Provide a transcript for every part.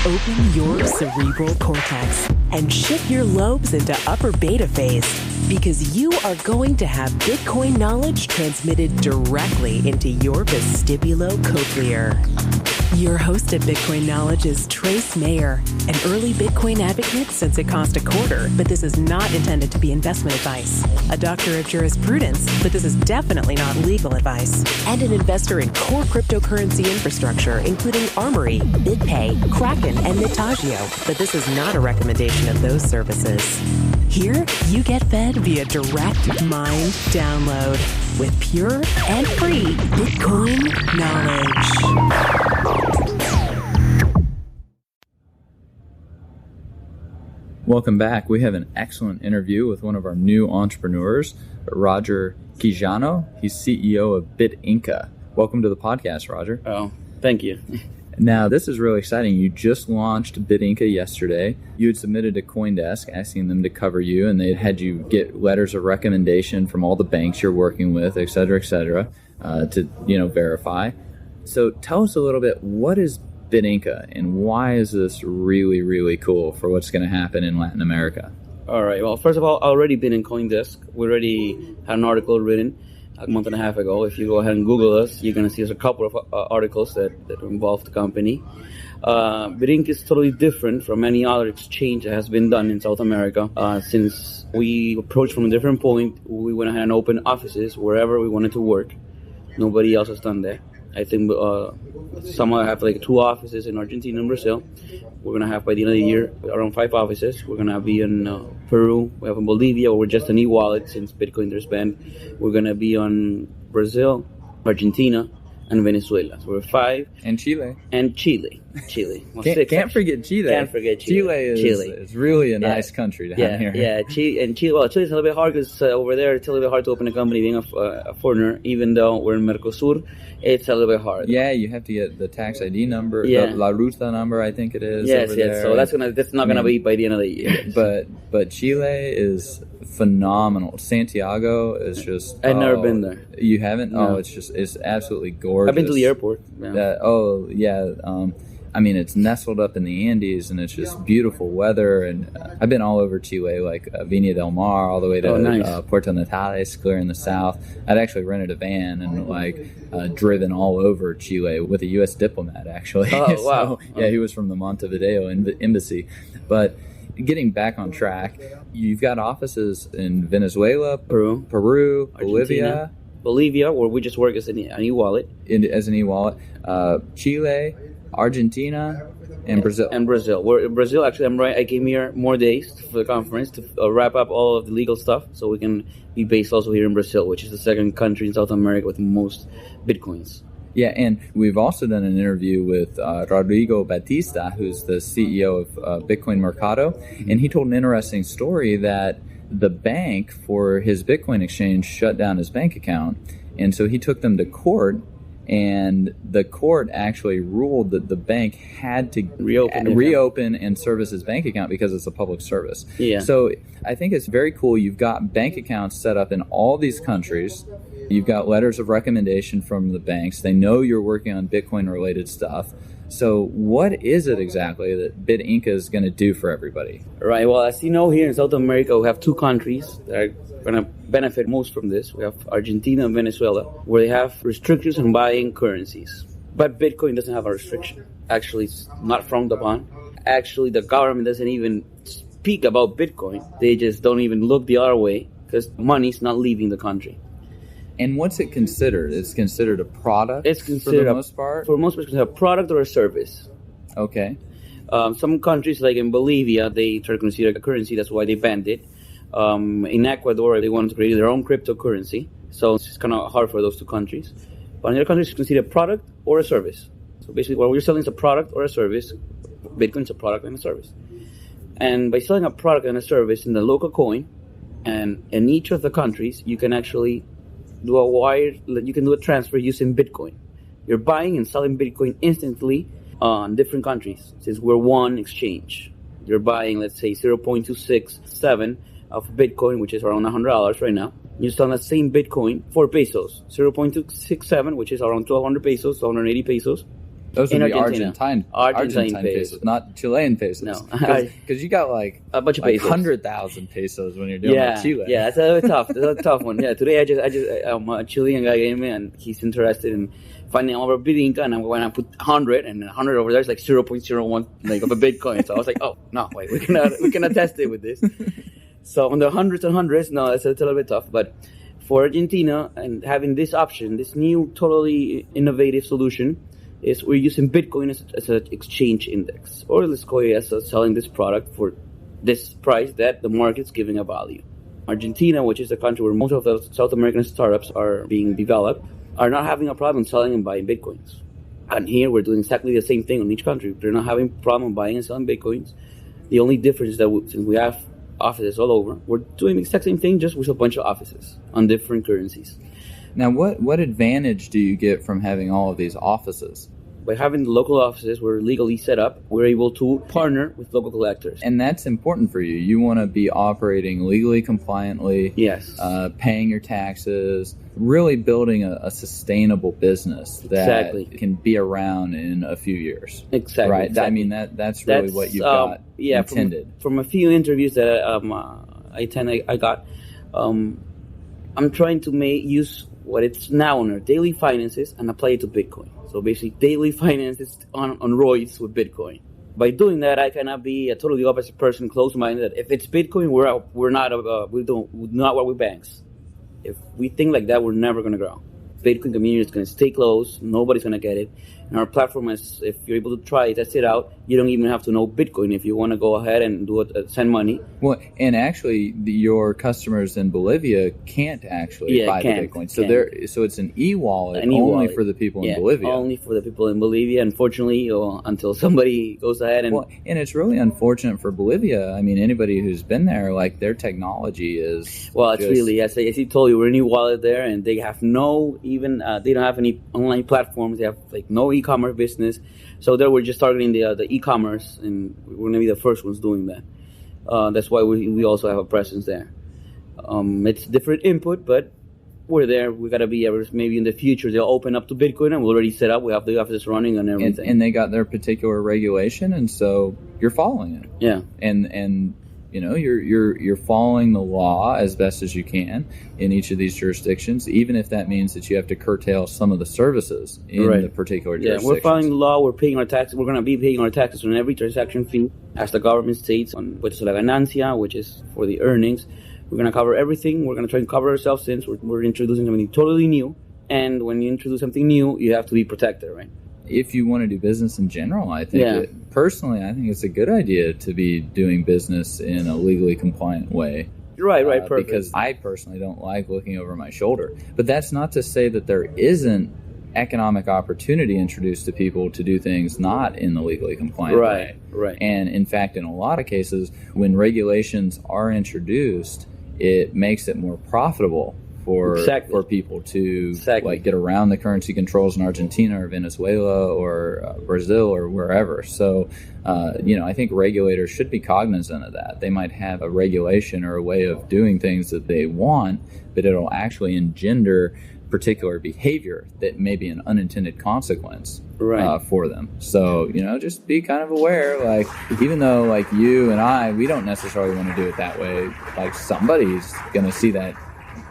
Open your cerebral cortex and shift your lobes into upper beta phase, because you are going to have Bitcoin knowledge transmitted directly into your vestibulocochlear. Your host at Bitcoin Knowledge is Trace Mayer, an early Bitcoin advocate since it cost $0.25, but this is not intended to be investment advice. A doctor of jurisprudence, but this is definitely not legal advice. And an investor in core cryptocurrency infrastructure, including Armory, BitPay, Kraken, and Mitagio, but this is not a recommendation of those services. Here, you get fed via direct mind download with pure and free Bitcoin knowledge. Welcome back. We have an excellent interview with one of our new entrepreneurs, Roger Quijano. He's CEO of BitInka. Welcome to the podcast, Roger. Oh, thank you. Now, this is really exciting. You just launched BitInka yesterday. You had submitted to CoinDesk asking them to cover you, and they had you get letters of recommendation from all the banks you're working with, et cetera, to verify. So tell us a little bit, what is BitInka, and why is this really, really cool for what's going to happen in Latin America? All right. Well, first of all, I've already been in CoinDesk. We already had an article written a month and a half ago. If you go ahead and Google us, you're going to see there's a couple of articles that involve the company. BitInka is totally different from any other exchange that has been done in South America. Since we approached from a different point, we went ahead and opened offices wherever we wanted to work. Nobody else has done that. I think some have like 2 offices in Argentina and Brazil. We're going to have by the end of the year around 5 offices. We're going to be in Peru. We have in Bolivia, where we're just an e-wallet since Bitcoin is banned. We're going to be on Brazil, Argentina, and Venezuela. So we're 5. And Chile. And Chile. Well, can't forget Chile. Can't forget Chile. Chile is really a nice country to have here. Yeah, Chile. Well, Chile's a little bit hard because over there it's a little bit hard to open a company being a foreigner. Even though we're in Mercosur, it's a little bit hard. Yeah, you have to get the tax ID number, the La Ruta number, I think it is. Yes. There. So that's not gonna be by the end of the year. But Chile is phenomenal. Santiago is just. I've never been there. You haven't? No. Oh, it's absolutely gorgeous. I've been to the airport. Yeah. It's nestled up in the Andes, and it's just beautiful weather. And I've been all over Chile, like Viña del Mar, all the way to Puerto Natales, clear in the south. I'd actually rented a van and driven all over Chile with a U.S. diplomat, actually. Oh, wow. Yeah, he was from the Montevideo embassy. But getting back on track, you've got offices in Venezuela, Peru, Argentina, Bolivia, where we just work as an e-wallet. Chile, Argentina, and Brazil. We're in Brazil. Actually, I came here more days for the conference to wrap up all of the legal stuff so we can be based also here in Brazil, which is the second country in South America with most Bitcoins. Yeah, and we've also done an interview with Rodrigo Batista, who's the CEO of Bitcoin Mercado, and he told an interesting story that the bank for his Bitcoin exchange shut down his bank account, and so he took them to court. And the court actually ruled that the bank had to reopen and service his bank account because it's a public service. Yeah. So I think it's very cool. You've got bank accounts set up in all these countries. You've got letters of recommendation from the banks. They know you're working on Bitcoin-related stuff. So what is it exactly that BitInka is going to do for everybody? Right. Well, as you know, here in South America, we have 2 countries that are going to benefit most from this. We have Argentina and Venezuela, where they have restrictions on buying currencies. But Bitcoin doesn't have a restriction. Actually, it's not frowned upon. Actually, the government doesn't even speak about Bitcoin. They just don't even look the other way because money's not leaving the country. And what's it considered? It's considered a product. It's considered for the most part. For the most part, it's considered a product or a service. Okay. Some countries, like in Bolivia, they try to consider it a currency. That's why they banned it. In Ecuador, they wanted to create their own cryptocurrency. So it's kind of hard for those 2 countries. But in other countries, it's considered a product or a service. So basically, what we're selling is a product or a service. Bitcoin's a product and a service. And by selling a product and a service in the local coin, and in each of the countries, you can actually do a transfer using Bitcoin. You're buying and selling Bitcoin instantly on different countries. Since we're one exchange, you're buying, let's say, 0.267 of Bitcoin, which is around $100 right now. You sell that same Bitcoin for pesos, 0.267, which is around 1,200 pesos, 180 pesos. Those would In be Argentine pesos, not Chilean pesos. No. Because you got a bunch of like pesos. 100,000 pesos when you're dealing with Chile. Yeah, that's a little tough. That's a tough one. Yeah, today a Chilean guy came in and he's interested in finding out about BitInka, and when I put 100 and 100 over there is like 0.01 like of a Bitcoin. So I was like, oh no, wait, we cannot test it with this. So on the hundreds and hundreds, no, it's a little bit tough. But for Argentina and having this option, this new totally innovative solution, is we're using Bitcoin as an exchange index, or let's call it as selling this product for this price that the market's giving a value. Argentina, which is the country where most of the South American startups are being developed, are not having a problem selling and buying Bitcoins. And here we're doing exactly the same thing in each country. They're not having a problem buying and selling Bitcoins. The only difference is that since we have offices all over, we're doing the exact same thing, just with a bunch of offices on different currencies. Now, what advantage do you get from having all of these offices? By having the local offices, we're legally set up. We're able to partner with local collectors. And that's important for you. You want to be operating legally compliantly. Yes. Paying your taxes, really building a sustainable business that can be around in a few years. Exactly. Right? Exactly. I mean, that's really what you've got intended. From a few interviews that I got, I'm trying to use what it's now on our daily finances and apply it to Bitcoin. So basically, daily finances on roids with Bitcoin. By doing that, I cannot be a totally opposite person, closed-minded. If it's Bitcoin, we're not work with banks. If we think like that, we're never going to grow. Bitcoin community is going to stay closed. Nobody's going to get it. And our platform is, if you're able to try it, test it out, you don't even have to know Bitcoin if you want to go ahead and do it, send money. Well, and actually, your customers in Bolivia can't actually buy the Bitcoin. So it's an e-wallet only for the people in Bolivia. Only for the people in Bolivia, unfortunately, until somebody goes ahead and... Well, and it's really unfortunate for Bolivia. I mean, anybody who's been there, like, their technology is... Well, it's really, as he told you, we're an e-wallet there, and they have they don't have any online platforms. They have, like, no e-commerce business. So there we're just targeting the e-commerce, and we're going to be the first ones doing that. That's why we also have a presence there. It's different input, but we're there. We got to be maybe in the future they'll open up to Bitcoin, and we're already set up. We have the offices running and everything. And they got their particular regulation, and so you're following it. Yeah. And you know, you're following the law as best as you can in each of these jurisdictions, even if that means that you have to curtail some of the services in the particular jurisdiction. Yeah, we're following the law. We're paying our taxes. We're going to be paying our taxes on every transaction fee, as the government states, on which is la ganancia, which is for the earnings. We're going to cover everything. We're going to try and cover ourselves since we're introducing something totally new. And when you introduce something new, you have to be protected, right? If you want to do business in general, I think personally, I think it's a good idea to be doing business in a legally compliant way. Right, perfect. Because I personally don't like looking over my shoulder. But that's not to say that there isn't economic opportunity introduced to people to do things not in the legally compliant way. Right. And in fact, in a lot of cases, when regulations are introduced, it makes it more profitable for people to like get around the currency controls in Argentina or Venezuela or Brazil or wherever. So, I think regulators should be cognizant of that. They might have a regulation or a way of doing things that they want, but it'll actually engender particular behavior that may be an unintended consequence for them. So, just be kind of aware, like, even though like you and I, we don't necessarily want to do it that way, like somebody's going to see that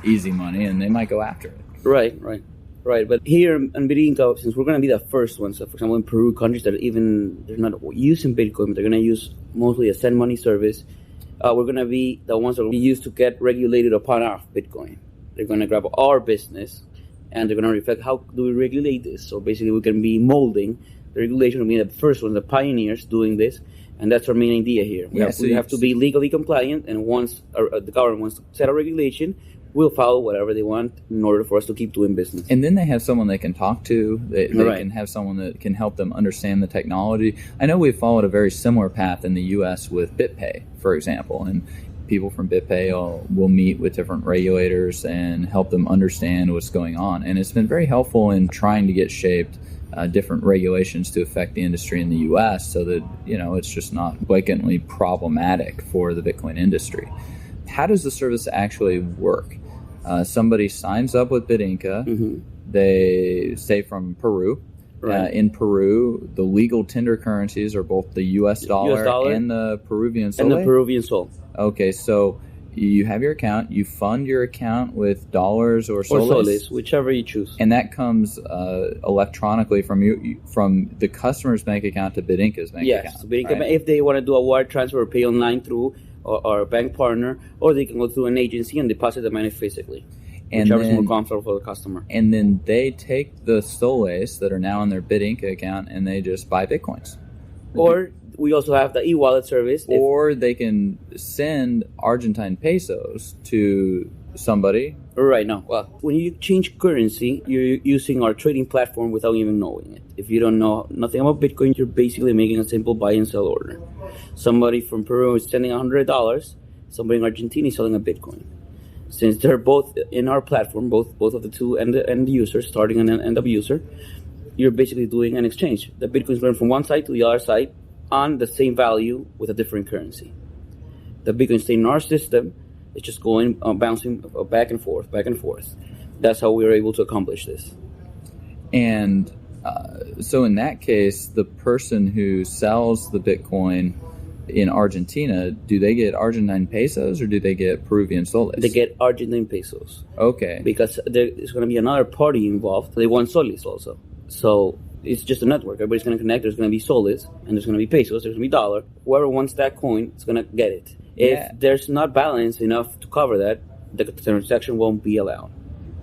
easy money and they might go after it. Right. But here in BitInka, since we're going to be the first ones, so for example in Peru, countries that they're not using Bitcoin, but they're going to use mostly a send money service, we're going to be the ones that will be used to get regulated upon our Bitcoin. They're going to grab our business and they're going to reflect how do we regulate this. So basically we can be molding the regulation, will be the first ones, the pioneers doing this. And that's our main idea here. We have to be legally compliant, and once the government wants to set a regulation, we'll follow whatever they want in order for us to keep doing business. And then they have someone they can talk to. They can have someone that can help them understand the technology. I know we've followed a very similar path in the U.S. with BitPay, for example. And people from BitPay will meet with different regulators and help them understand what's going on. And it's been very helpful in trying to get shaped different regulations to affect the industry in the U.S. so that, it's just not blatantly problematic for the Bitcoin industry. How does the service actually work? Somebody signs up with BitInka. Mm-hmm. They say from Peru. Right. In Peru, the legal tender currencies are both the US dollar and the Peruvian sol. And the Peruvian sol. Okay, so you have your account, you fund your account with dollars or soles? Or soles, whichever you choose. And that comes electronically from the customer's bank account to BitInka's bank account. Yes, BitInka, right? If they want to do a wire transfer or pay online through our bank partner, or they can go through an agency and deposit the money physically. Whichever is more comfortable for the customer. And then they take the soles that are now in their BitInka account and they just buy Bitcoins. Or we also have the e-wallet service. Or they can send Argentine pesos to somebody. Right, now. Well, when you change currency, you're using our trading platform without even knowing it. If you don't know nothing about Bitcoin, you're basically making a simple buy and sell order. Somebody from Peru is sending $100. Somebody in Argentina is selling a Bitcoin. Since they're both in our platform, both of the two and the user, starting and end of user, you're basically doing an exchange. The Bitcoin is going from one side to the other side on the same value with a different currency. The Bitcoin staying in our system. It's just going, bouncing back and forth, back and forth. That's how we were able to accomplish this. And so in that case, the person who sells the Bitcoin in Argentina, do they get Argentine pesos or do they get Peruvian soles? They get Argentine pesos. Okay. Because there's going to be another party involved. They want soles also. So it's just a network. Everybody's going to connect. There's going to be soles and there's going to be pesos. There's going to be dollar. Whoever wants that coin is going to get it. If there's not balance enough to cover that, the transaction won't be allowed.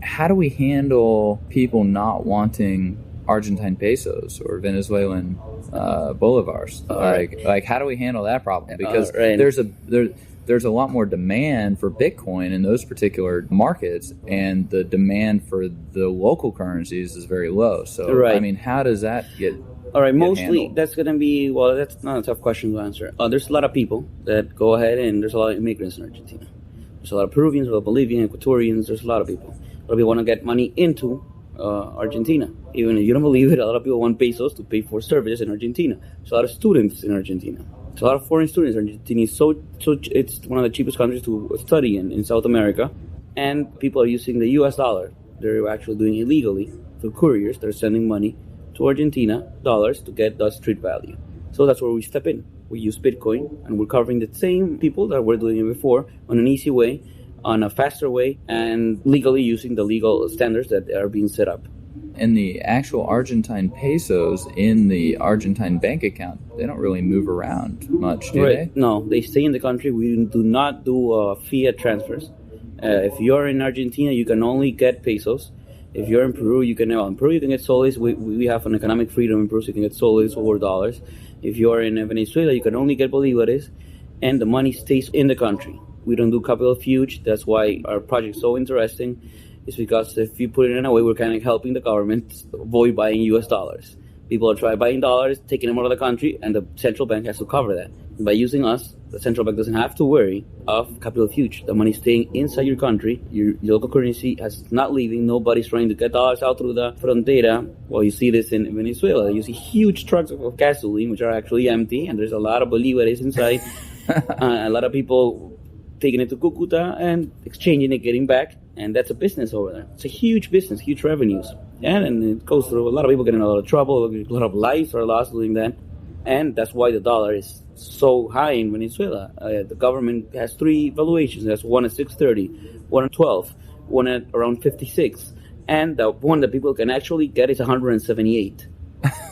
How do we handle people not wanting Argentine pesos or Venezuelan bolivars? Like how do we handle that problem? Because there's a lot more demand for Bitcoin in those particular markets, and the demand for the local currencies is very low. So I mean, how does that get? All right, mostly that's going to be, well, that's not a tough question to answer. There's a lot of people that go ahead, and there's a lot of immigrants in Argentina. There's a lot of Peruvians, a lot of Bolivians, Ecuadorians. There's a lot of people. A lot of people want to get money into Argentina. Even if you don't believe it, a lot of people want pesos to pay for services in Argentina. There's a lot of students in Argentina. There's a lot of foreign students in Argentina. So it's one of the cheapest countries to study in South America. And people are using the US dollar. They're actually doing it illegally through couriers. They're sending money to Argentina, dollars, to get the street value. So that's where we step in. We use Bitcoin, and we're covering the same people that were doing it before on an easy way, on a faster way, and legally using the legal standards that are being set up. And the actual Argentine pesos in the Argentine bank account, they don't really move around much, do they? No, they stay in the country. We do not do fiat transfers. If you're in Argentina, you can only get pesos. If you're in Peru, you can get soles. We have an economic freedom in Peru, so you can get soles or dollars. If you're in Venezuela, you can only get bolivares, and the money stays in the country. We don't do capital fuge. That's why our project is so interesting. It's because if you put it in a way, we're kind of helping the government avoid buying US dollars. People are trying buying dollars, taking them out of the country, and the central bank has to cover that. By using us, the central bank doesn't have to worry of capital fuge. The money staying inside your country, your local currency is not leaving. Nobody's trying to get dollars out through the frontera. Well, you see this in Venezuela. You see huge trucks of gasoline, which are actually empty, and there's a lot of bolivares inside. A lot of people taking it to Cucuta and exchanging it, getting back, and that's a business over there. It's a huge business, huge revenues. And it goes through a lot of people getting in a lot of trouble, a lot of lives are lost doing that. And that's why the dollar is so high in Venezuela. The government has three valuations. There's one at 630, one at 12, one at around 56, and the one that people can actually get is 178.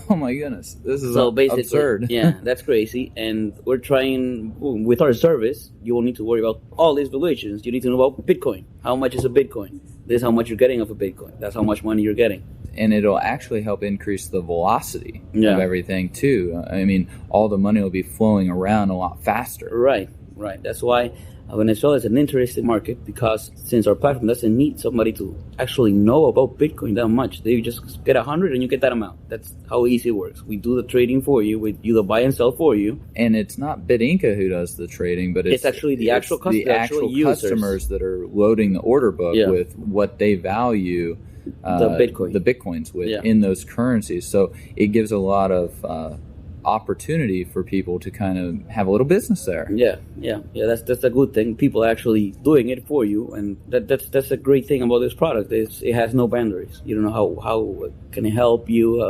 Oh my goodness, this is so basically absurd. Yeah, that's crazy. And we're trying, with our service, you won't need to worry about all these valuations. You need to know about Bitcoin. How much is a Bitcoin? This is how much you're getting of a Bitcoin. That's how much money you're getting. And it'll actually help increase the velocity of everything too. I mean, all the money will be flowing around a lot faster. Right. That's why Venezuela is an interesting market, because since our platform doesn't need somebody to actually know about Bitcoin that much, they just get 100 and you get that amount. That's how easy it works. We do the trading for you. We do the buy and sell for you. And it's not BitInka who does the trading, but it's actually the actual customers that are loading the order book with what they value the Bitcoins with in those currencies. So it gives a lot of opportunity for people to kind of have a little business there. Yeah. That's a good thing. People are actually doing it for you, and that's a great thing about this product. It has no boundaries. You don't know how can it help you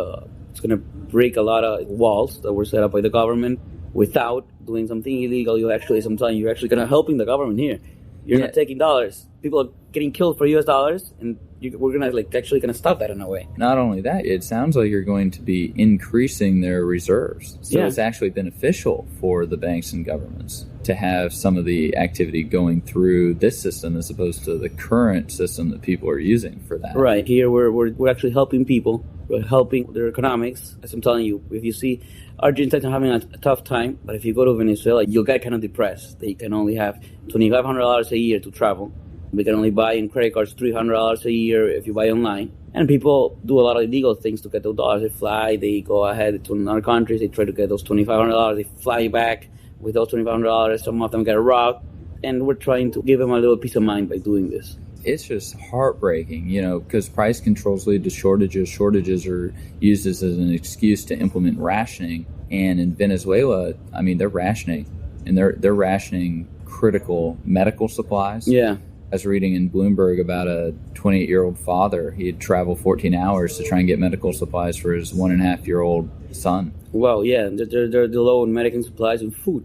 It's going to break a lot of walls that were set up by the government. Without doing something illegal, you're actually going to helping the government here. You're not taking dollars. People are getting killed for U.S. dollars, and we're going to actually going to stop that in a way. Not only that, it sounds like you're going to be increasing their reserves. So it's actually beneficial for the banks and governments to have some of the activity going through this system as opposed to the current system that people are using for that. Right. Here we're actually helping people. We're helping their economics. As I'm telling you, if you see Argentines are having a tough time, but if you go to Venezuela, you'll get kind of depressed. They can only have $2,500 a year to travel. We can only buy in credit cards $300 a year if you buy online. And people do a lot of illegal things to get those dollars. They fly, they go ahead to another countries, they try to get those $2,500, they fly back with those $2,500. Some of them get robbed. And we're trying to give them a little peace of mind by doing this. It's just heartbreaking, because price controls lead to shortages. Shortages are used as an excuse to implement rationing. And in Venezuela, they're rationing. And they're rationing critical medical supplies. Yeah. I was reading in Bloomberg about a 28-year-old father. He had traveled 14 hours to try and get medical supplies for his 1.5-year-old son. Well, yeah, they're low on medical supplies and food.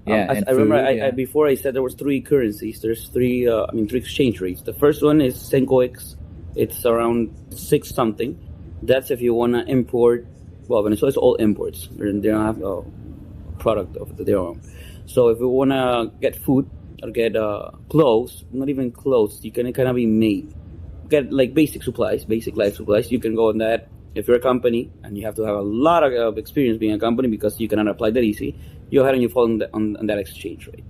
Yeah, I remember before I said there was three currencies. There's three exchange rates. The first one is Sencoex. It's around 6 something. That's if you want to import. Well, Venezuela's all imports. They don't have a product of their own. So if you want to get food or get clothes, not even clothes, you can kind of be made. Get like basic supplies, basic life supplies. You can go on that. If you're a company and you have to have a lot of experience being a company because you cannot apply that easy, you go ahead and you fall on that exchange rate.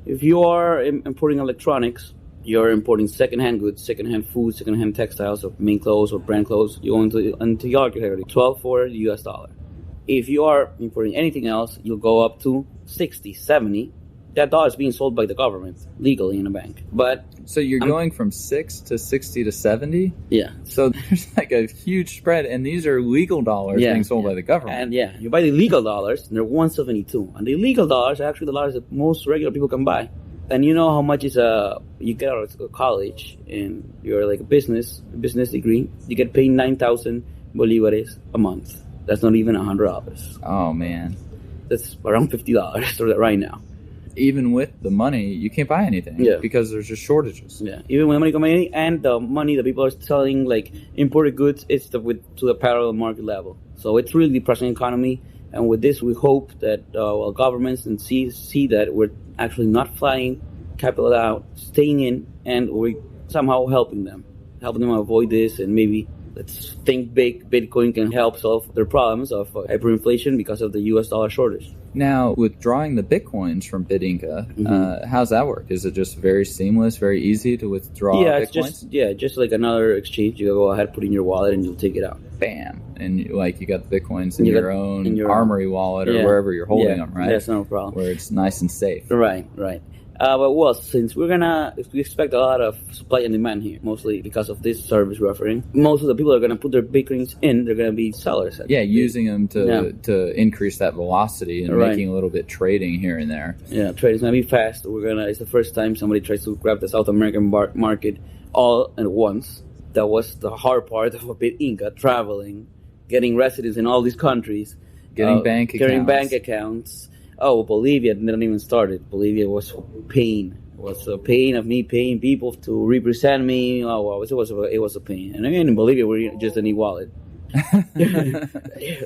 If you are importing electronics, you're importing secondhand goods, secondhand food, secondhand textiles, or main clothes or brand clothes, you go into your category, 12 for the US dollar. If you are importing anything else, you'll go up to 60, 70. That dollar is being sold by the government legally in a bank. But so you're going from 6 to 60 to 70? Yeah. So there's like a huge spread, and these are legal dollars being sold by the government. And you buy the legal dollars, and they're 172. And the illegal dollars are actually the dollars that most regular people can buy. And you know how much is you get out of college and you're like a business degree, you get paid 9,000 bolivares a month. That's not even $100. Oh man. That's around $50 right now. Even with the money, you can't buy anything because there's just shortages. Yeah, even when the money comes in and the money that people are selling, like imported goods, it's to the parallel market level. So it's really depressing economy. And with this, we hope that governments and see that we're actually not flying capital out, staying in, and we're somehow helping them avoid this. And maybe let's think big. Bitcoin can help solve their problems of hyperinflation because of the U.S. dollar shortage. Now, withdrawing the Bitcoins from BitInka, how's that work? Is it just very seamless, very easy to withdraw Bitcoins? It's just like another exchange. You go ahead, put it in your wallet, and you'll take it out. Bam. And you got the Bitcoins in your own Armory wallet or wherever you're holding them, right? That's no problem. Where it's nice and safe. Right. Since we expect a lot of supply and demand here, mostly because of this service we're offering, most of the people are going to put their Bitcoins in, they're going to be sellers. Using them to increase that velocity and making a little bit trading here and there. Yeah, trading's going to be fast. It's the first time somebody tries to grab the South American market all at once. That was the hard part of BitInka, traveling, getting residents in all these countries. Getting bank accounts. Oh, Bolivia didn't even start it. Bolivia was a pain. It was a pain of me paying people to represent me. Oh, well, it was a pain. And again, in Bolivia, we're just an e-wallet.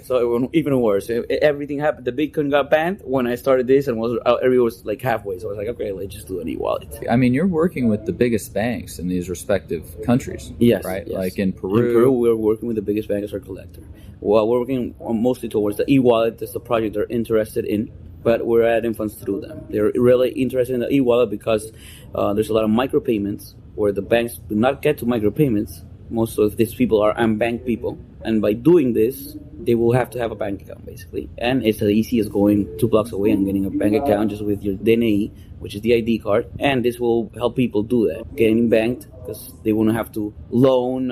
So it went even worse. Everything happened. The Bitcoin got banned when I started this, and everyone was like halfway. So I was like, okay, let's just do an e-wallet. You're working with the biggest banks in these respective countries. Yes. Right? Yes. Like in Peru. In Peru, we're working with the biggest bank as our collector. Well, we're working mostly towards the e-wallet. That's the project they're interested in. But we're adding funds through them. They're really interested in the e-wallet because there's a lot of micropayments where the banks do not get to micropayments. Most of these people are unbanked people. And by doing this, they will have to have a bank account, basically. And it's as easy as going 2 blocks away and getting a bank account just with your DNI, which is the ID card. And this will help people do that, getting banked, because they won't have to loan.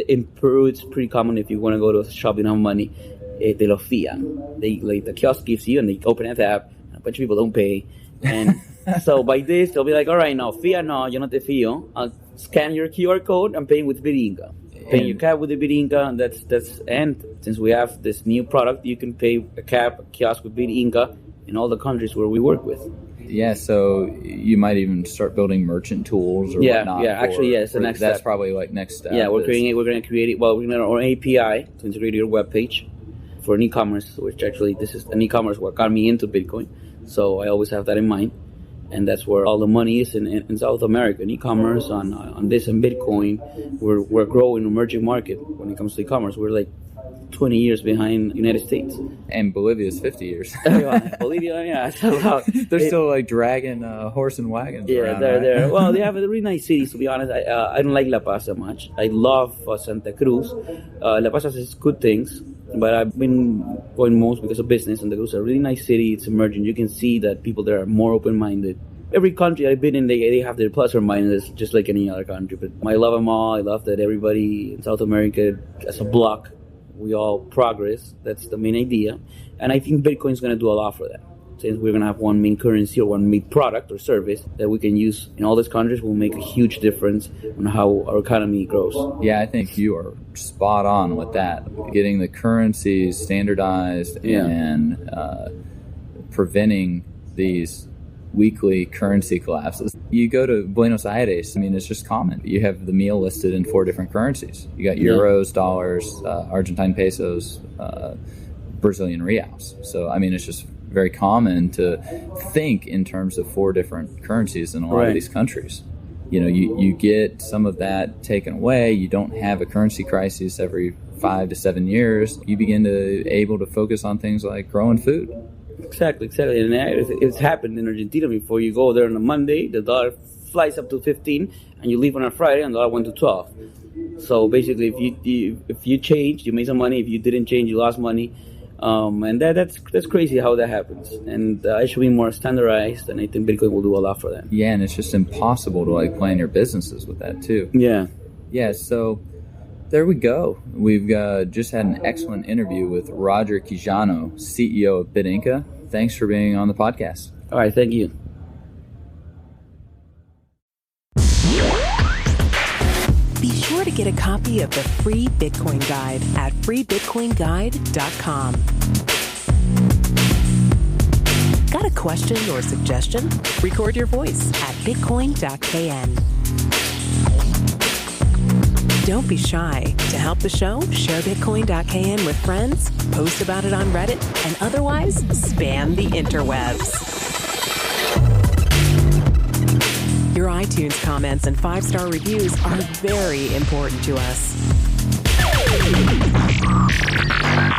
In Peru, it's pretty common if you want to go to a shop and have money. They lo fían. The kiosk gives you, and they open a tab. A bunch of people don't pay, and so by this they'll be like, "All right, no, fía, no, yo no te fío. I'll scan your QR code. I'm paying with BitInka." paying your cab with the BitInka, and since we have this new product, you can pay a cab, a kiosk with BitInka in all the countries where we work with. Yeah, so you might even start building merchant tools or whatnot. Yeah, actually, it's the next step. That's probably like next step. Yeah, we're going to create it. Well, we're going to our API to integrate your web page for an e-commerce, which actually this is an e-commerce what got me into Bitcoin. So I always have that in mind, and that's where all the money is in South America, in e-commerce, on this and Bitcoin. We're growing emerging market when it comes to e-commerce. We're like 20 years behind United States. And Bolivia's 50 years. Bolivia, yeah. So, they're still like dragging horse and wagons around, they're right? there. Well, they have a really nice cities, to be honest. I don't like La Paz that much. I love Santa Cruz. La Paz has good things, but I've been going most because of business. Santa Cruz is a really nice city. It's emerging. You can see that people there are more open-minded. Every country I've been in, they have their plus or minuses, just like any other country. But I love them all. I love that everybody in South America, as a block, we all progress. That's the main idea. And I think Bitcoin is going to do a lot for that. Since we're going to have one main currency or one main product or service that we can use in all these countries, will make a huge difference on how our economy grows. Yeah, I think you are spot on with that. Getting the currencies standardized and preventing these weekly currency collapses. You go to Buenos Aires, I mean, it's just common. You have the meal listed in 4 different currencies. You got euros, dollars, Argentine pesos, Brazilian reals. So, I mean, it's just very common to think in terms of 4 different currencies in a lot of these countries. You know, you get some of that taken away. You don't have a currency crisis every 5 to 7 years. You begin to able to focus on things like growing food. Exactly. And it's happened in Argentina before. You go there on a Monday, the dollar flies up to 15, and you leave on a Friday, and the dollar went to 12. So basically, if you changed, you made some money. If you didn't change, you lost money. And that's crazy how that happens. And it should be more standardized, and I think Bitcoin will do a lot for that. Yeah, and it's just impossible to like plan your businesses with that too. Yeah. So there we go. We've just had an excellent interview with Roger Quijano, CEO of BitInka. Thanks for being on the podcast. All right, thank you. Be sure to get a copy of the free Bitcoin Guide at freebitcoinguide.com. Got a question or suggestion? Record your voice at bitcoin.kn. Don't be shy. To help the show, share bitcoin.kn with friends, post about it on Reddit, and otherwise spam the interwebs. Your iTunes comments and 5-star reviews are very important to us.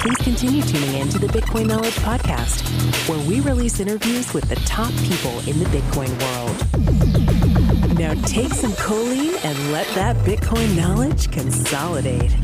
Please continue tuning in to the Bitcoin Knowledge Podcast, where we release interviews with the top people in the Bitcoin world. Now take some choline and let that Bitcoin knowledge consolidate.